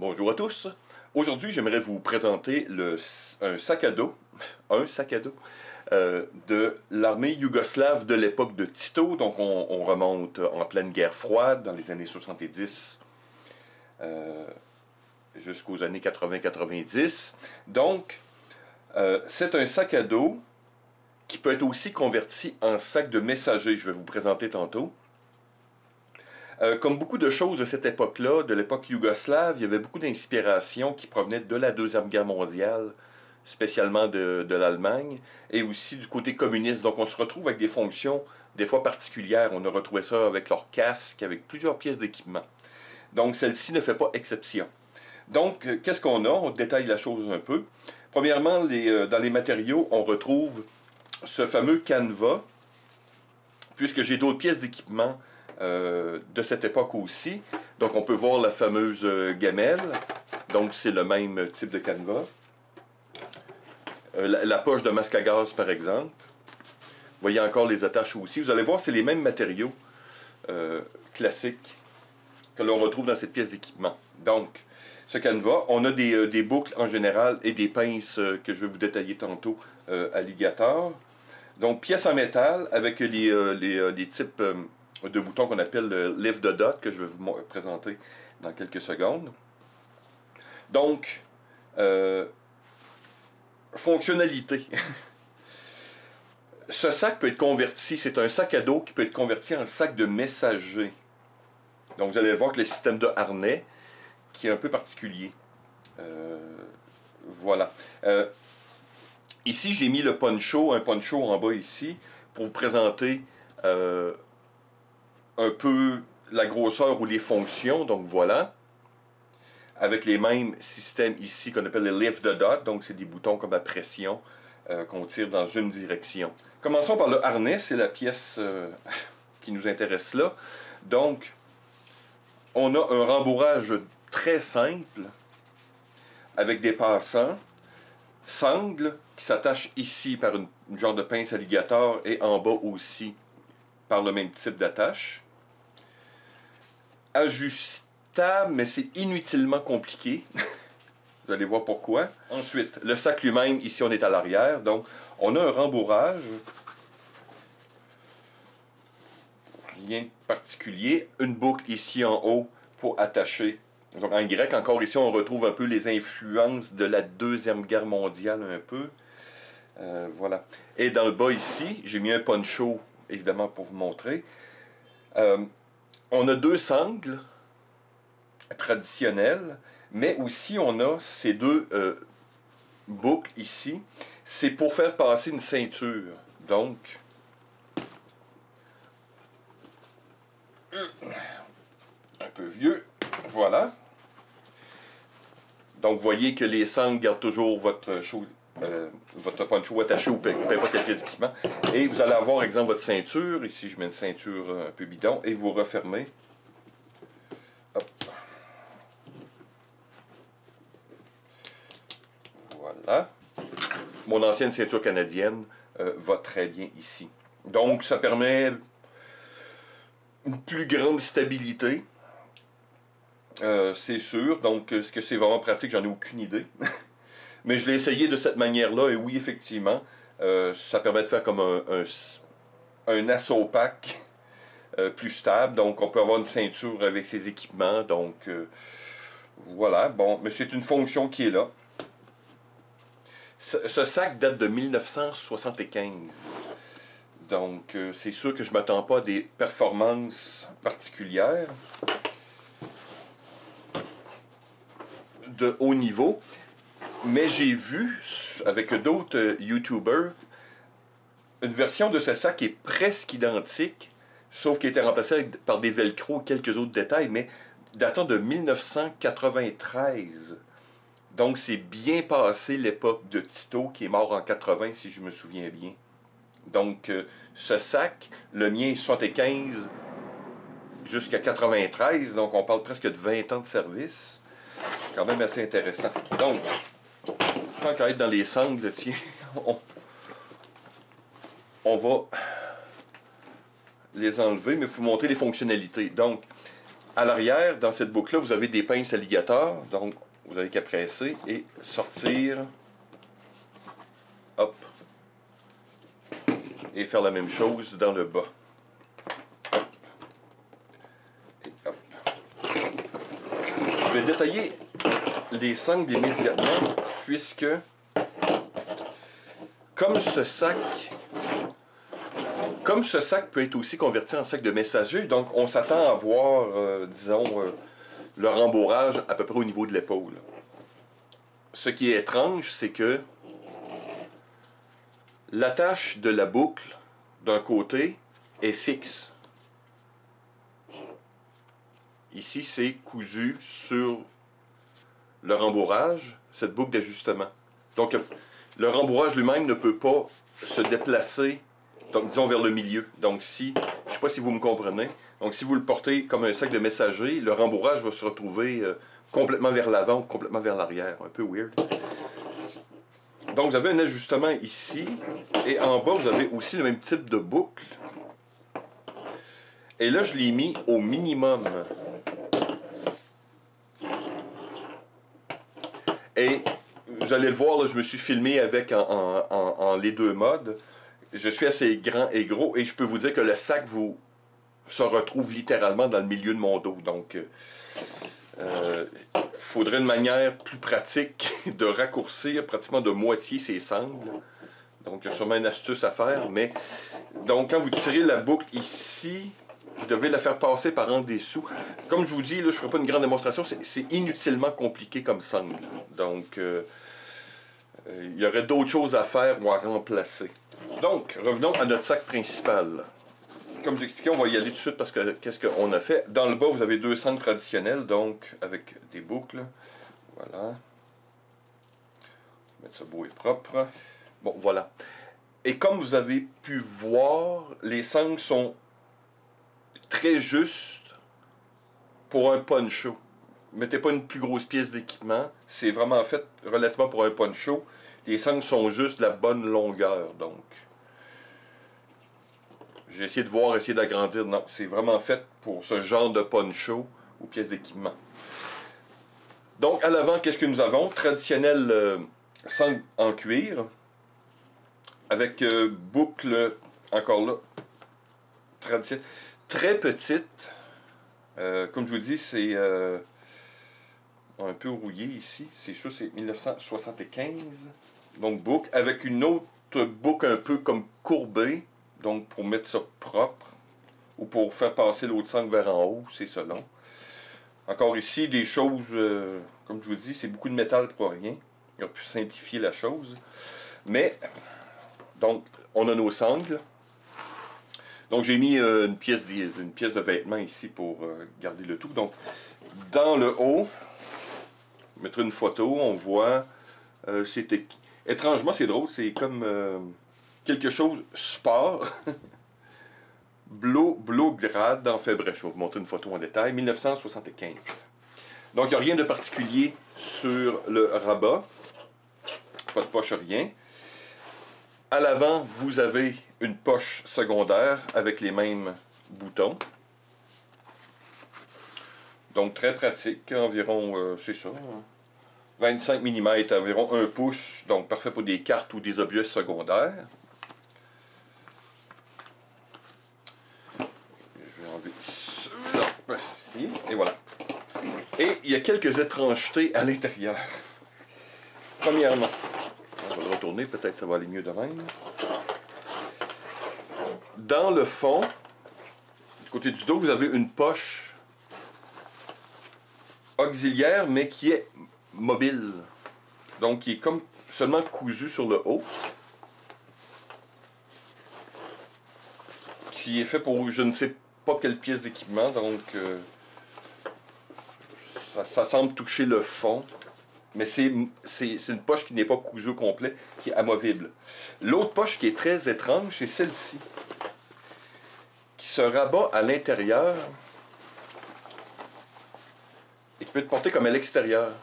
Bonjour à tous. Aujourd'hui, j'aimerais vous présenter un sac à dos, de l'armée yougoslave de l'époque de Tito. Donc, on remonte en pleine guerre froide, dans les années 70 jusqu'aux années 80-90. Donc, c'est un sac à dos qui peut être aussi converti en sac de messager. Je vais vous présenter tantôt. Comme beaucoup de choses de cette époque-là, de l'époque yougoslave, il y avait beaucoup d'inspiration qui provenaient de la Deuxième Guerre mondiale, spécialement de l'Allemagne, et aussi du côté communiste. Donc on se retrouve avec des fonctions des fois particulières. On a retrouvé ça avec leur casque, avec plusieurs pièces d'équipement. Donc celle-ci ne fait pas exception. Donc qu'est-ce qu'on a? On détaille la chose un peu. Premièrement, dans les matériaux, on retrouve ce fameux canevas, puisque j'ai d'autres pièces d'équipement de cette époque aussi. Donc on peut voir la fameuse gamelle. Donc c'est le même type de canevas. La poche de masque à gaz par exemple. Vous voyez encore les attaches aussi. Vous allez voir, c'est les mêmes matériaux classiques que l'on retrouve dans cette pièce d'équipement. Donc ce canevas, on a des boucles en général et des pinces que je vais vous détailler tantôt alligator. Donc pièces en métal avec les types de boutons qu'on appelle le Lift the Dot, que je vais vous présenter dans quelques secondes. Donc, fonctionnalité. Ce sac peut être converti, c'est un sac à dos qui peut être converti en sac de messager. Donc vous allez voir que le système de harnais, qui est un peu particulier. Voilà. Ici, j'ai mis un poncho en bas ici, pour vous présenter un peu la grosseur ou les fonctions. Donc voilà, avec les mêmes systèmes ici qu'on appelle les Lift the Dot. Donc c'est des boutons comme à pression qu'on tire dans une direction. Commençons par le harnais, c'est la pièce qui nous intéresse là. Donc on a un rembourrage très simple avec des passants, sangles qui s'attachent ici par une genre de pince alligator et en bas aussi par le même type d'attache. Ajustable, mais c'est inutilement compliqué. Vous allez voir pourquoi. Ensuite, le sac lui-même, ici on est à l'arrière, donc on a un rembourrage. Rien de particulier. Une boucle ici en haut pour attacher. Donc en Y, encore ici, on retrouve un peu les influences de la Deuxième Guerre mondiale, un peu. Voilà. Et dans le bas ici, j'ai mis un poncho, évidemment, pour vous montrer. On a deux sangles traditionnelles, mais aussi on a ces deux boucles ici. C'est pour faire passer une ceinture. Donc, un peu vieux. Voilà. Donc, vous voyez que les sangles gardent toujours votre poncho attaché ou peu importe quel pièce d'équipement. Et vous allez avoir, exemple, votre ceinture. Ici, je mets une ceinture un peu bidon. Et vous refermez. Hop. Voilà. Mon ancienne ceinture canadienne va très bien ici. Donc, ça permet une plus grande stabilité. C'est sûr. Donc, est-ce que c'est vraiment pratique? J'en ai aucune idée. Mais je l'ai essayé de cette manière-là, et oui, effectivement, ça permet de faire comme un assaut pack plus stable. Donc, on peut avoir une ceinture avec ses équipements. Donc, voilà. Bon, mais c'est une fonction qui est là. Ce sac date de 1975. Donc, c'est sûr que je ne m'attends pas à des performances particulières de haut niveau. Mais j'ai vu, avec d'autres YouTubers, une version de ce sac qui est presque identique, sauf qui a été remplacée par des velcro et quelques autres détails, mais datant de 1993. Donc c'est bien passé l'époque de Tito, qui est mort en 80, si je me souviens bien. Donc ce sac, le mien est 75 jusqu'à 93, donc on parle presque de 20 ans de service. Quand même assez intéressant. Donc, tant qu'à être dans les sangles, tiens, on va les enlever, mais il faut montrer les fonctionnalités. Donc, À l'arrière, dans cette boucle-là, vous avez des pinces alligators. Donc, vous avez qu'à presser et sortir. Hop. Et faire la même chose dans le bas. Et hop. Je vais détailler les sangles immédiatement, puisque comme ce sac peut être aussi converti en sac de messager, donc on s'attend à voir, disons, le rembourrage à peu près au niveau de l'épaule. Ce qui est étrange, c'est que l'attache de la boucle d'un côté est fixe. Ici, c'est cousu sur le rembourrage, cette boucle d'ajustement. Donc, le rembourrage lui-même ne peut pas se déplacer, donc, disons, vers le milieu. Donc, si, je ne sais pas si vous me comprenez, donc si vous le portez comme un sac de messager, le rembourrage va se retrouver complètement vers l'avant ou complètement vers l'arrière. Un peu weird. Donc, vous avez un ajustement ici, et en bas, vous avez aussi le même type de boucle. Et là, je l'ai mis au minimum. Et vous allez le voir, là, je me suis filmé avec en les deux modes. Je suis assez grand et gros, et je peux vous dire que le sac se retrouve littéralement dans le milieu de mon dos. Donc, faudrait une manière plus pratique de raccourcir pratiquement de moitié ces sangles. Donc, il y a sûrement une astuce à faire. Mais donc, quand vous tirez la boucle ici, vous devez la faire passer par en dessous. Comme je vous dis, là, je ne ferai pas une grande démonstration, c'est inutilement compliqué comme sangle. Donc, il y aurait d'autres choses à faire ou à remplacer. Donc, revenons à notre sac principal. Comme j'expliquais, on va y aller tout de suite parce que qu'est-ce qu'on a fait? Dans le bas, vous avez deux sangles traditionnelles, donc avec des boucles. Voilà. Mettre ça beau et propre. Bon, voilà. Et comme vous avez pu voir, les sangles sont très justes pour un poncho. Mettez pas une plus grosse pièce d'équipement. C'est vraiment fait relativement pour un poncho. Les sangles sont juste de la bonne longueur, donc. J'ai essayé de voir, essayer d'agrandir. Non, c'est vraiment fait pour ce genre de poncho ou pièces d'équipement. Donc, à l'avant, qu'est-ce que nous avons? Traditionnel sangle en cuir. Avec boucle, encore là, traditionnelle. Très petite. Comme je vous dis, c'est un peu rouillé ici. C'est sûr, c'est 1975. Donc, boucle avec une autre boucle un peu comme courbée. Donc, pour mettre ça propre. Ou pour faire passer l'autre sangle vers en haut, c'est selon. Encore ici, des choses, comme je vous dis, c'est beaucoup de métal pour rien. Il aurait pu simplifier la chose. Mais, donc, on a nos sangles. Donc, j'ai mis une pièce de vêtement ici pour garder le tout. Donc, dans le haut, mettre une photo, on voit, étrangement, c'est drôle, c'est comme quelque chose sport. Blaugrade en fait bref, je vais vous montrer une photo en détail, 1975. Donc, il n'y a rien de particulier sur le rabat. Pas de poche, rien. À l'avant, vous avez une poche secondaire avec les mêmes boutons. Donc, très pratique, environ, c'est ça, 25 mm, environ 1 pouce, donc parfait pour des cartes ou des objets secondaires. Je vais enlever ceux-là, ici, et voilà. Et il y a quelques étrangetés à l'intérieur. Premièrement, on va le retourner, peut-être ça va aller mieux de même. Dans le fond, du côté du dos, vous avez une poche auxiliaire, mais qui est mobile. Donc, qui est comme seulement cousu sur le haut. Qui est fait pour je ne sais pas quelle pièce d'équipement, donc ça semble toucher le fond. Mais c'est une poche qui n'est pas cousue au complet, qui est amovible. L'autre poche qui est très étrange, c'est celle-ci. Qui se rabat à l'intérieur et qui peut être portée comme à l'extérieur.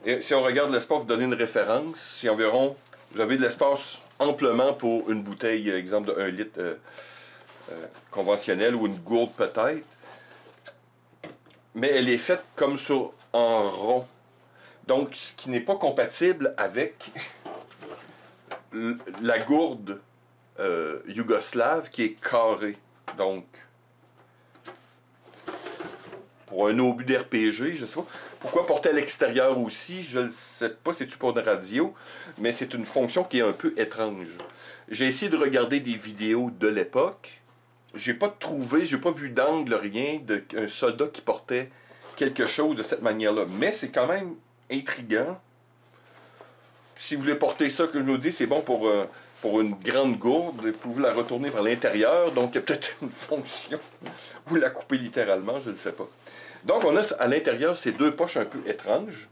Et si on regarde l'espace, vous donnez une référence, c'est environ, vous avez de l'espace amplement pour une bouteille, exemple de 1 litre conventionnelle ou une gourde peut-être. mais elle est faite comme sur en rond. Donc, ce qui n'est pas compatible avec la gourde yougoslave qui est carrée. Donc, pour un obus d'RPG, je sais pas. Pourquoi porter à l'extérieur aussi, je ne sais pas, c'est-tu pour une radio, mais c'est une fonction qui est un peu étrange. J'ai essayé de regarder des vidéos de l'époque. J'ai pas trouvé, j'ai pas vu d'angle, rien, d'un soldat qui portait quelque chose de cette manière-là. Mais c'est quand même intriguant. Si vous voulez porter ça, comme je vous dis, c'est bon pour une grande gourde. Vous pouvez la retourner vers l'intérieur. Donc, il y a peut-être une fonction. Ou la couper littéralement, je ne sais pas. Donc, on a à l'intérieur ces deux poches un peu étranges.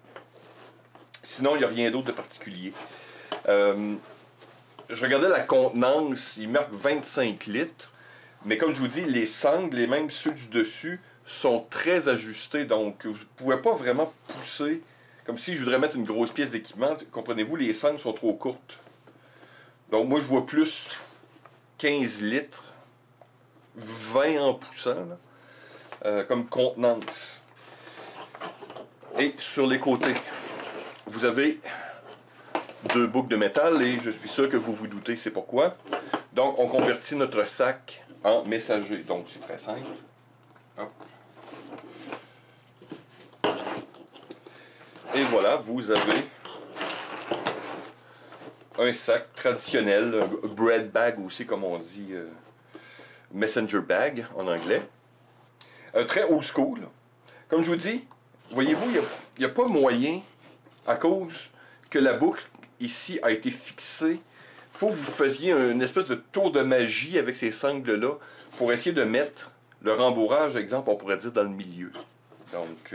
Sinon, il n'y a rien d'autre de particulier. Je regardais la contenance. Il marque 25 litres. Mais comme je vous dis, les sangles, et même ceux du dessus, sont très ajustés. Donc, je ne pouvais pas vraiment pousser. Comme si je voudrais mettre une grosse pièce d'équipement. Comprenez-vous, les sangles sont trop courtes. Donc, moi, je vois plus 15 litres, 20 en poussant, là, comme contenance. Et sur les côtés, vous avez deux boucles de métal et je suis sûr que vous vous doutez c'est pourquoi. Donc, on convertit notre sac en messager. Donc, c'est très simple. Hop. Et voilà, vous avez un sac traditionnel, un bread bag aussi, comme on dit, messenger bag en anglais. Très old school. Comme je vous dis, voyez-vous, il n'y a pas moyen, à cause que la boucle ici a été fixée. Il faut que vous faisiez une espèce de tour de magie avec ces sangles-là pour essayer de mettre le rembourrage, exemple, on pourrait dire, dans le milieu. Donc,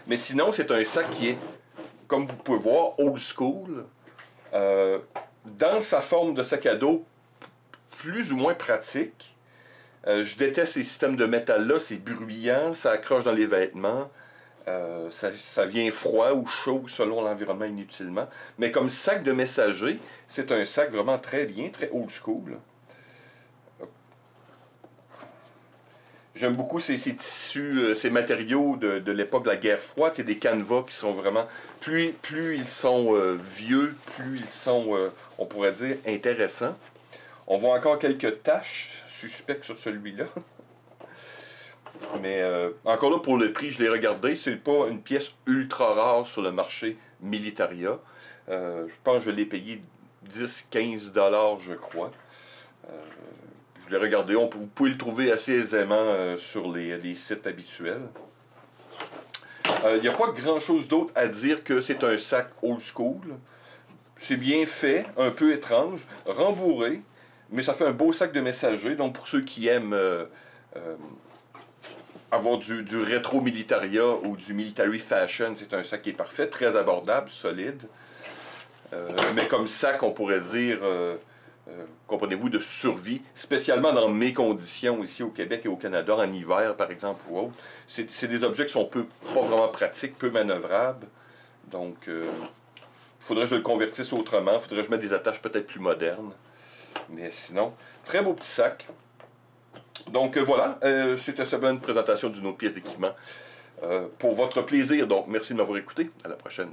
mais sinon, c'est un sac qui est, comme vous pouvez voir, old school. Dans sa forme de sac à dos, plus ou moins pratique. Je déteste ces systèmes de métal-là, c'est bruyant, ça accroche dans les vêtements, ça vient froid ou chaud selon l'environnement inutilement. Mais comme sac de messager, c'est un sac vraiment très bien, très old school. J'aime beaucoup ces tissus, ces matériaux de l'époque de la guerre froide. C'est des canevas qui sont vraiment... Plus ils sont vieux, plus ils sont, on pourrait dire, intéressants. On voit encore quelques taches suspectes sur celui-là. Mais encore là, pour le prix, je l'ai regardé. C'est pas une pièce ultra rare sur le marché Militaria. Je pense que je l'ai payé 10-15 $, je crois. Je l'ai regardé. Vous pouvez le trouver assez aisément sur les sites habituels. Il n'y a pas grand-chose d'autre à dire que c'est un sac old school. C'est bien fait, un peu étrange, rembourré. Mais ça fait un beau sac de messager. Donc, pour ceux qui aiment avoir du rétro militaria ou du military fashion, c'est un sac qui est parfait, très abordable, solide. Mais comme sac, on pourrait dire, comprenez-vous, de survie, spécialement dans mes conditions ici au Québec et au Canada, en hiver, par exemple, ou autre. C'est des objets qui sont pas vraiment pratiques, peu manœuvrables. Donc, il faudrait que je le convertisse autrement. Il faudrait que je mette des attaches peut-être plus modernes. Mais sinon, très beau petit sac. Donc voilà, c'était seulement une présentation d'une autre pièce d'équipement pour votre plaisir. Donc merci de m'avoir écouté. À la prochaine.